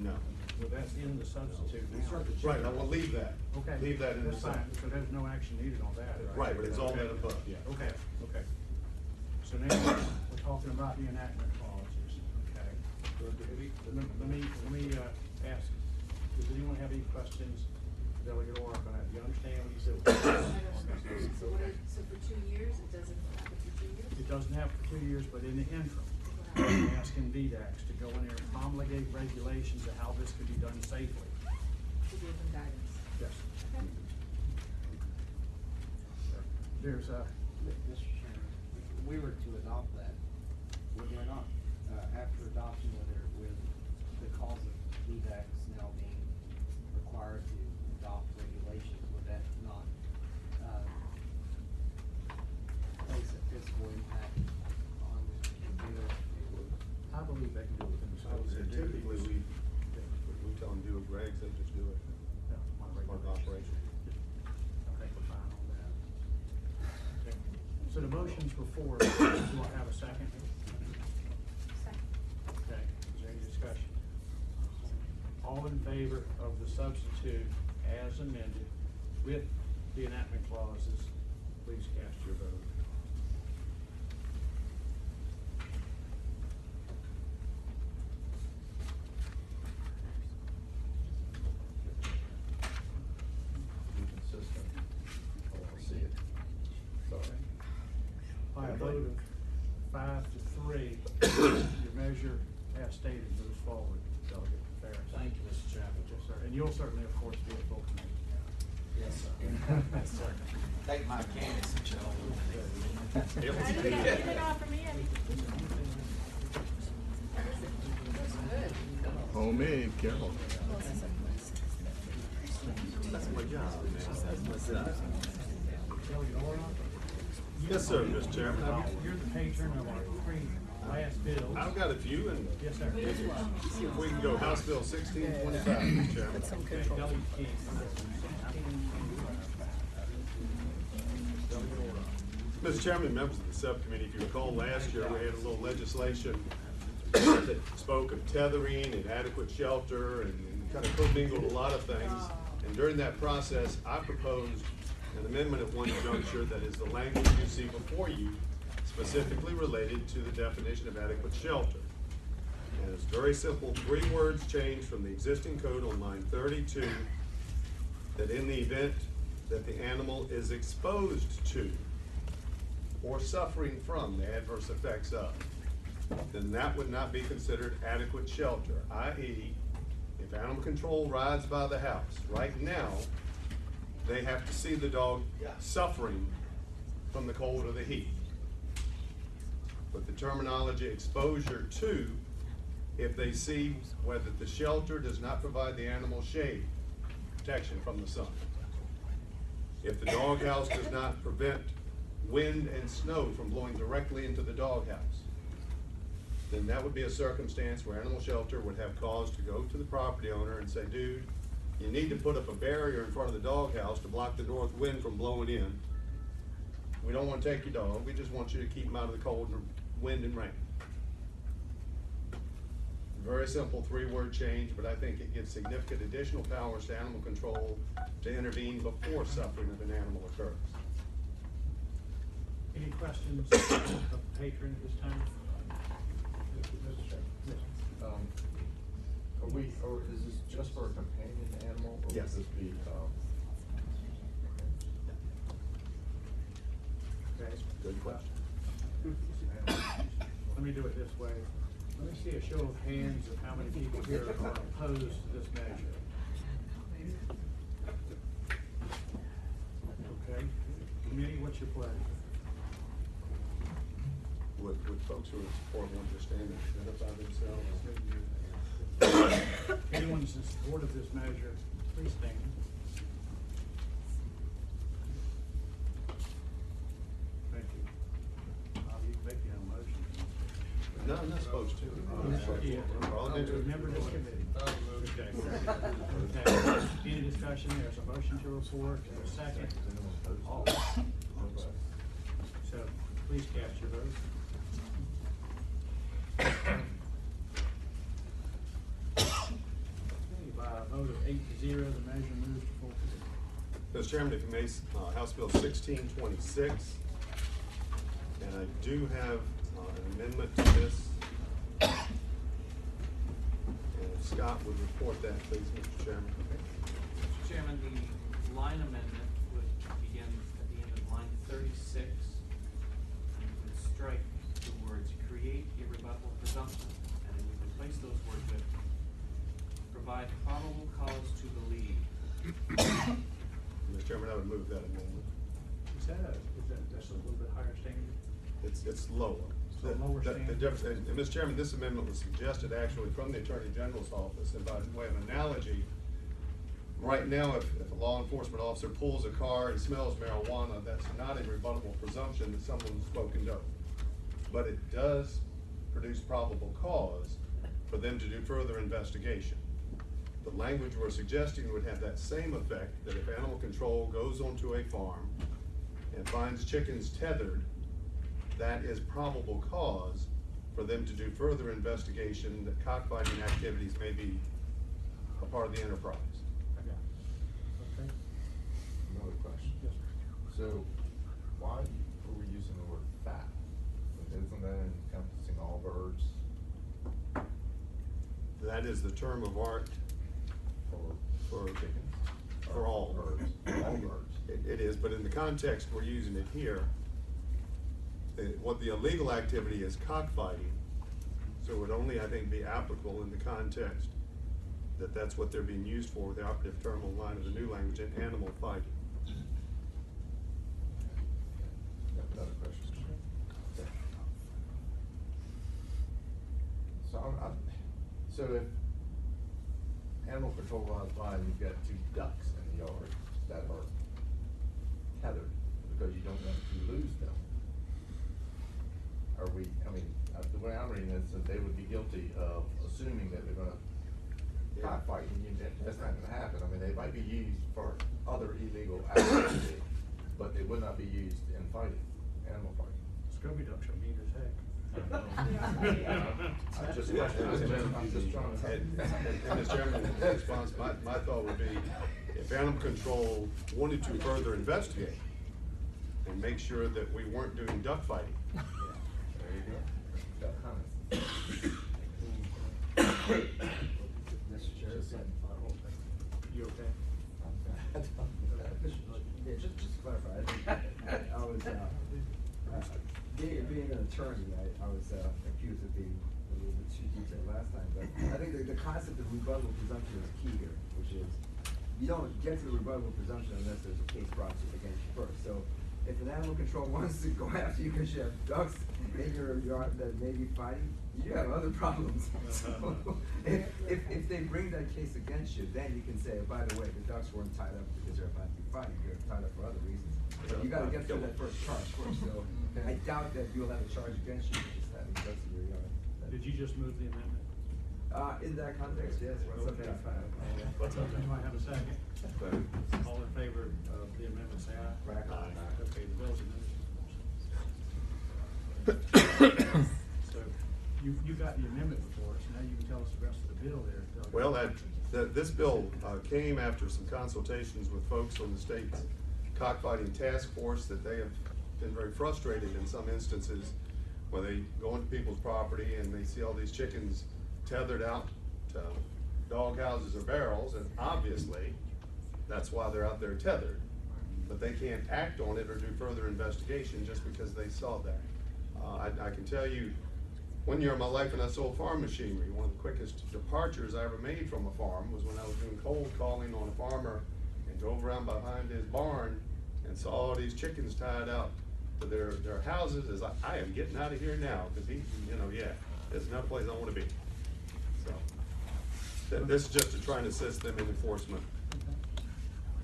No. Well, that's in the substitute now. Right, I will leave that. Okay. Leave that in the That's fine. substitute. So there's no action needed on that, right? Right, but it's all that above, yeah. Okay, okay. So now we're talking about the enactment clauses, okay? Let me ask, does anyone have any questions? Delegate Orr, do you understand what he said? So for 2 years, it doesn't happen for 2 years? It doesn't happen for 2 years, but in the interim, I'm asking VDACs to go in there and promulgate regulations of how this could be done safely. To give them guidance? Yes. Okay. There's a. Mr. Chairman, if we were to adopt that, would there not, after adoption, with the cause of VDACs now being required to adopt regulations, would that not place a fiscal impact on the bill? I believe they can do it within the I would say substitute. typically we tell them to do it, regs, they just do it. Yeah, my Part of operation. I think we're fine on that. So the motion's before us. Do I have a second? Okay, is there any discussion? All in favor of the substitute as amended with the enactment clauses, please cast your vote. Be consistent. I wanna see it. Sorry. By a vote of 5-3, your measure as stated moves forward, Delegate Ferris. Thank you, Mr. Chairman. Yes, sir. And you'll certainly, of course, be at full committee. Yes, sir. Yes, sir. Take my candidates and show Homemade, Carol. That's my job, man. That's my job. Yes, sir, Mr. Chairman. You're the patron of our three last bills. I've got a few, and Yes, sir. see if we can go House Bill 1625, Mr. Chairman. Okay, Delegate King. Mr. Chairman, members of the subcommittee, if you recall last year, we had a little legislation that spoke of tethering and adequate shelter and kind of commingled a lot of things. And during that process, I proposed an amendment at one juncture that is the language you see before you, specifically related to the definition of adequate shelter. And it's very simple, 3 words changed from the existing code on line 32, that in the event that the animal is exposed to or suffering from the adverse effects of, then that would not be considered adequate shelter, i.e., if animal control rides by the house, right now, they have to see the dog suffering from the cold or the heat. But the terminology exposure to, if they see whether the shelter does not provide the animal shade, protection from the sun. If the doghouse does not prevent wind and snow from blowing directly into the doghouse, then that would be a circumstance where animal shelter would have cause to go to the property owner and say, dude, you need to put up a barrier in front of the doghouse to block the north wind from blowing in. We don't want to take your dog, we just want you to keep him out of the cold and wind and rain. Very simple 3-word change, but I think it gives significant additional powers to animal control to intervene before suffering of an animal occurs. Any questions of the patron at this time? Or is this just for a companion animal, or would Yes. this be, Okay. Good question. Let me do it this way. Let me see a show of hands of how many people here are opposed to this measure. Okay, committee, what's your pleasure? Would folks who are in support want to stand and identify themselves? Anyone's in support of this measure, please stand. Thank you. Bob, you can make your own motion. No, I'm not supposed to. Yeah. We're all into it. Remember this committee. Okay. Okay. Any discussion? There's a motion to report, and a second. All. So, please cast your vote. Okay, by a vote of 8-0, the measure moves to full committee. Mr. Chairman, if you may, House Bill 1626, and I do have an amendment to this. And if Scott would report that, please, Mr. Chairman. Mr. Chairman, the line amendment would begin at the end of line 36, and it would strike the words "create irrebuttable presumption," and it would replace those words with "provide probable cause to believe." Mr. Chairman, I would move that amendment. That's a little bit higher standard? It's lower. So lower The standard. difference, and Mr. Chairman, this amendment was suggested actually from the Attorney General's office, and by way of analogy, right now, if a law enforcement officer pulls a car and smells marijuana, that's not a rebuttable presumption that someone's spoken dope. But it does produce probable cause for them to do further investigation. The language we're suggesting would have that same effect, that if animal control goes onto a farm and finds chickens tethered that is probable cause for them to do further investigation that cockfighting activities may be a part of the enterprise. Okay. Another question. Yes, So, why are we using the word fat? Isn't that encompassing all birds? That is the term of art for Chickens? for all Birds, all birds. It is, but in the context we're using it here, what the illegal activity is cockfighting, so it would only, I think, be applicable in the context that that's what they're being used for, the operative term on line of the new language, and animal fighting. Another question. So if animal control runs by and you've got 2 ducks in the yard that are tethered because you don't want to lose them, are we, I mean, the way I'm reading this, is they would be guilty of assuming that they're gonna cockfight, and that's not gonna happen. I mean, they might be used for other illegal activity, but they would not be used in fighting, animal fighting. Scooby Duck should be as heck. I'm just trying to. And Mr. Chairman, in response, my thought would be, if animal control wanted to further investigate and make sure that we weren't doing duck fighting. There you go. Got comments. Mr. Chair, You okay? Yeah, just to clarify, I was, being an attorney, I was accused of being a little bit too detailed last time, but I think the concept of rebuttal presumption is key here, which is you don't get to the rebuttal presumption unless there's a case brought against you first. So if an animal control wants to go after you because you have ducks in your yard that may be fighting, you have other problems. So if they bring that case against you, then you can say, oh, by the way, the ducks weren't tied up because they're about to be fighting, they're tied up for other reasons. But you gotta get through that first charge first, so I doubt that you'll have a charge against you for just having ducks in your yard. Did you just move the amendment? In that context, yes. Okay. What's up? Do I have a second? All in favor of the amendment, say aye. Aye. Okay, the bill's amended. So, you got the amendment before us, now you can tell us the rest of the bill there. Well, this bill came after some consultations with folks on the state's cockfighting task force, that they have been very frustrated in some instances where they go into people's property and they see all these chickens tethered out to dog houses or barrels, and obviously that's why they're out there tethered, but they can't act on it or do further investigation just because they saw that. I can tell you, one year of my life when I sold farm machinery, one of the quickest departures I ever made from a farm was when I was doing cold calling on a farmer and drove around behind his barn and saw all these chickens tied out to their houses. Is I am getting out of here now, because there's no place I want to be. So this is just to try and assist them in enforcement.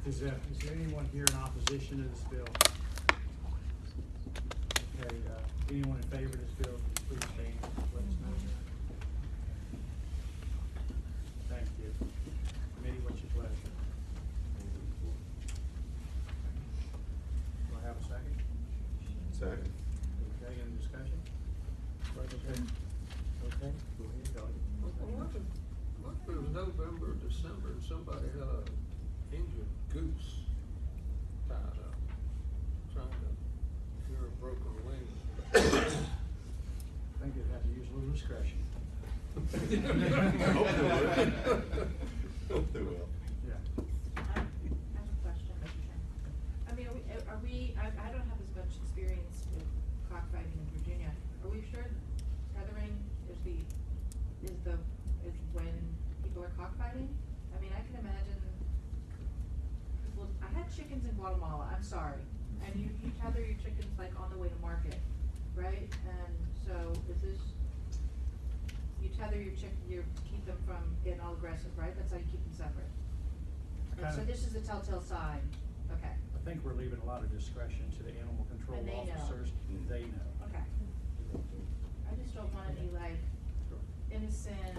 Is there anyone here in opposition to this bill? Okay, anyone in favor of this bill, please stand, let us know. Thank you. Committee, what's your pleasure? Do I have a second? Second. Okay, any discussion? Okay, go ahead, Doug. It was November, December, and somebody had a Indian goose tied up, trying to cure a broken wing. I think you'd have to use a little discretion. Hope they will. Hope they will. Yeah. I have a question, Mr. Chairman. I mean, I don't have as much experience with cockfighting in Virginia. Are we sure tethering is when people are cockfighting? I mean, I can imagine people, I had chickens in Guatemala, I'm sorry, and you tether your chickens like on the way to market, right? And so is this, you tether your chicken, you keep them from getting all aggressive, right? That's how you keep them separate. And so this is a telltale sign, okay. I think we're leaving a lot of discretion to the animal control And they know. officers. They know. Okay. I just don't want any like innocent,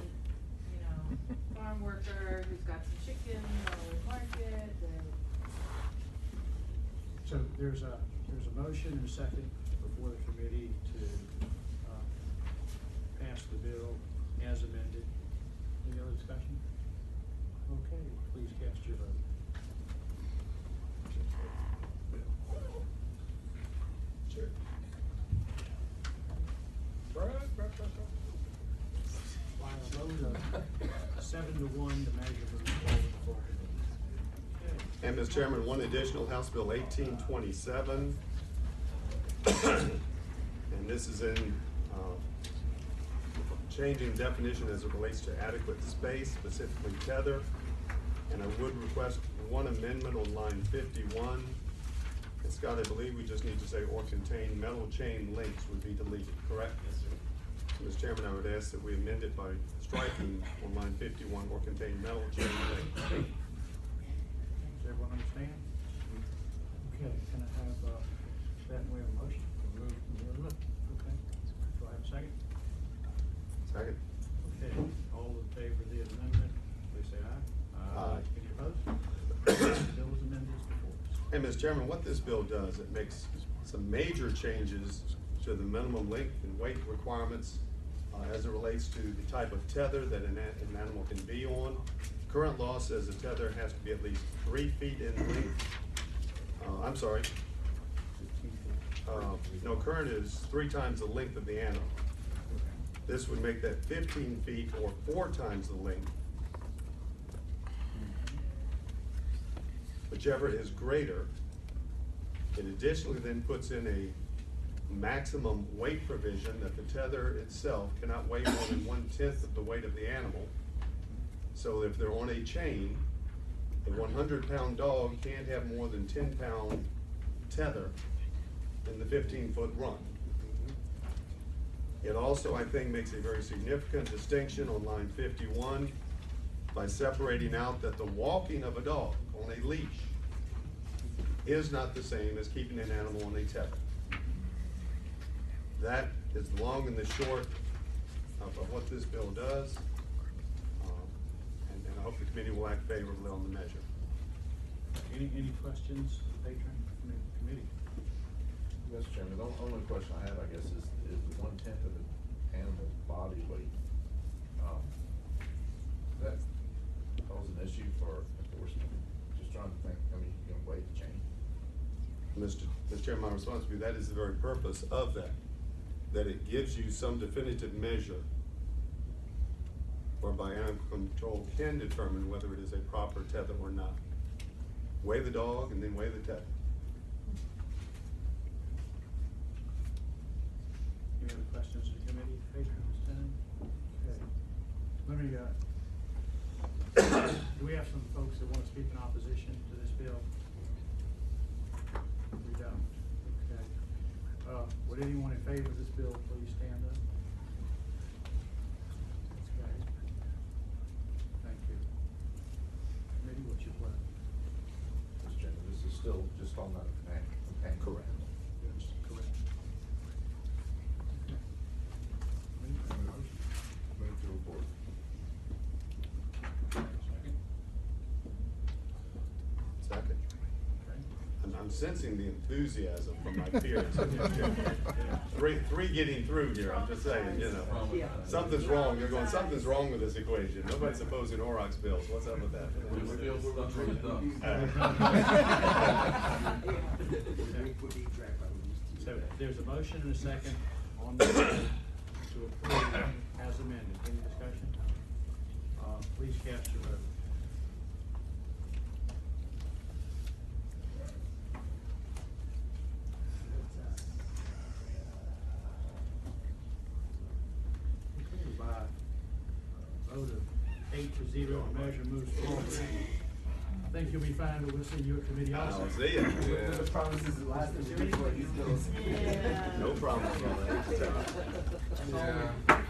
farm worker who's got some chickens on the market and. So there's a motion and a second before the committee to, pass the bill as amended. Any other discussion? Okay, please cast your vote. Sure. By a vote of 7-1, the measure moves forward to full committee. Okay. And Mr. Chairman, one additional House Bill 1827. And this is in changing definition as it relates to adequate space, specifically tether. And I would request one amendment on line 51. And Scott, I believe we just need to say or contain metal chain links would be deleted, correct? Yes, sir. Mr. Chairman, I would ask that we amend it by striking on line 51 or contain metal chain links. Does everyone understand? Okay, can I have, that in way of a motion? Okay, do I have a second? Second. Okay, all in favor of the amendment, please say aye. Aye. Any opposed? Bill is amended as before. And Mr. Chairman, what this bill does, it makes some major changes to the minimum length and weight requirements as it relates to the type of tether that an animal can be on. Current law says a tether has to be at least 3 feet in length. I'm sorry. No, current is 3 times the length of the animal. This would make that 15 feet or 4 times the length. Whichever is greater. It additionally then puts in a maximum weight provision that the tether itself cannot weigh more than 1/10 of the weight of the animal. So if they're on a chain, a 100-pound dog can't have more than 10-pound tether in the 15-foot run. It also, I think, makes a very significant distinction on line 51 by separating out that the walking of a dog on a leash is not the same as keeping an animal on a tether. That is the long and the short of what this bill does. And I hope the committee will act favorably on the measure. Any questions, patron, committee? Mr. Chairman, the only question I have, I guess, is 1/10 of an animal's body weight. That pose an issue for enforcement? Just trying to think, I mean, you can weigh the chain. Mr. Chairman, my response would be that is the very purpose of that it gives you some definitive measure whereby animal control can determine whether it is a proper tether or not. Weigh the dog and then weigh the tether. Any other questions of the committee, patron, this time? Okay. Let me, do we have some folks that want to speak in opposition to this bill? We don't. Okay. Would anyone in favor of this bill please stand up? Okay. Thank you. Committee, what's your pleasure? Mr. Chairman, this is still just on that companion. Correct. Yes, correct. Okay. Move to report. Second. I'm sensing the enthusiasm from my peers. Three getting through here, I'm just saying, you know. Something's wrong, they're going, something's wrong with this equation. Nobody's opposing Aurochs bills, what's up with that? So there's a motion and a second on the bill to approve as amended. Any discussion? Please cast your vote. Okay, by a vote of 8-0, the measure moves forward. I think you'll be fine, but we'll see you at committee also. I'll see ya. With the promises that last us before these bills. No problem.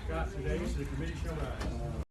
Scott, today, so the committee shall rise.